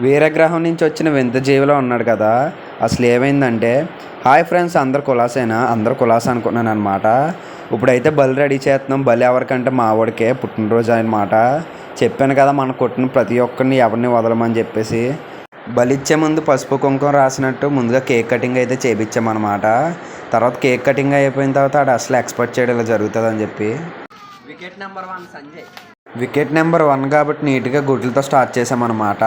వేరే గ్రహం నుంచి వచ్చిన వింత జీవిలో ఉన్నాడు కదా. అసలు ఏమైందంటే, హాయ్ ఫ్రెండ్స్, అందరు కులాసేనా? అందరు కులాస అనుకున్నాను అనమాట. ఇప్పుడైతే బలి రెడీ చేస్తున్నాం. బలి ఎవరికంటే మా వాడికే పుట్టినరోజు అనమాట. చెప్పాను కదా, మన కొట్టిన ప్రతి ఒక్కరిని ఎవరిని వదలమని చెప్పేసి. బలిచ్చే ముందు పసుపు కుంకుమ రాసినట్టు ముందుగా కేక్ కటింగ్ అయితే చేయించామన్నమాట. తర్వాత కేక్ కటింగ్ అయిపోయిన తర్వాత ఆడు అసలు ఎక్స్పెక్ట్ చేయడం ఇలా జరుగుతుంది అని చెప్పి. Wicket number 1 Sanjay. Wicket number 1 కాబట్టి నీట్గా గుడ్లతో స్టార్ట్ చేసామన్నమాట.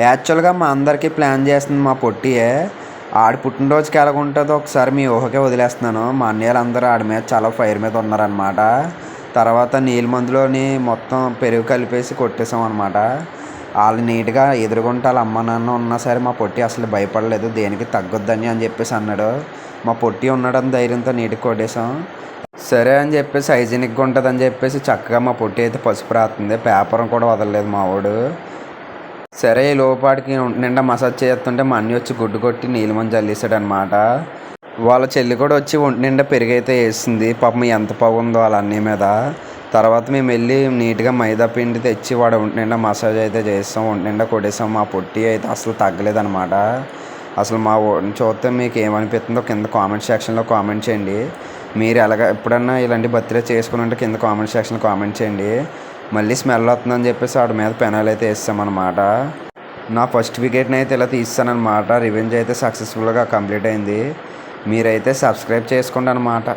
యాక్చువల్గా మా అందరికీ ప్లాన్ చేస్తుంది మా పొట్టియే. ఆడి పుట్టినరోజుకి ఎలాగుంటుందో ఒకసారి మీ ఊహకే వదిలేస్తున్నాను. మా అన్నయ్యలందరూ ఆడి మీద చాలా ఫైర్ మీద ఉన్నారనమాట. తర్వాత నీళ్ళ మందులోని మొత్తం పెరుగు కలిపేసి కొట్టేసాం అనమాట. వాళ్ళు నీట్గా ఎదురుగుంటే వాళ్ళ అమ్మ నాన్న ఉన్నా సరే మా పొట్టి అసలు భయపడలేదు, దేనికి తగ్గొద్దని అని చెప్పేసి అన్నాడు. మా పొట్టి ఉండడం ధైర్యంతో నీట్గా కొట్టేసాం. సరే అని చెప్పేసి హైజీనిక్గా ఉంటుంది అని చెప్పేసి చక్కగా మా పొట్టి అయితే పసుపు రాస్తుంది. పేపర్ కూడా వదలలేదు మా వాడు. సరే ఈ లోపాటికి నిండా మసాజ్ చేస్తుంటే మా అన్నీ వచ్చి గుడ్డు కొట్టి నీళ్ళమని చల్లేసాడు అనమాట. వాళ్ళ చెల్లి కూడా వచ్చి ఒంటి నిండా పెరుగైతే వేసింది. పాపం ఎంత పొగుందో వాళ్ళ అన్నీ మీద. తర్వాత మేము వెళ్ళి నీట్గా మైదా పిండి తెచ్చి వాడు ఒంటి నిండా మసాజ్ అయితే చేస్తాం, ఒంటి నిండా కొట్టేసాం. మా పొట్టి అయితే అసలు తగ్గలేదనమాట. అసలు మా చూస్తే మీకు ఏమనిపిస్తుందో కింద కామెంట్ సెక్షన్లో కామెంట్ చేయండి. మీరు ఎప్పుడన్నా ఇలాంటి బర్త్డే చేసుకుని ఉంటే కింద కామెంట్ సెక్షన్లో కామెంట్ చేయండి. మళ్ళీ స్మెల్ వస్తుందని చెప్పేసి వాడి మీద పెనాలు అయితే వేస్తామన్నమాట. నా ఫస్ట్ వికెట్ని అయితే ఇలా తీస్తానమాట. రివెంజ్ అయితే సక్సెస్ఫుల్గా కంప్లీట్ అయింది. మీరైతే సబ్స్క్రైబ్ చేసుకోండి అనమాట.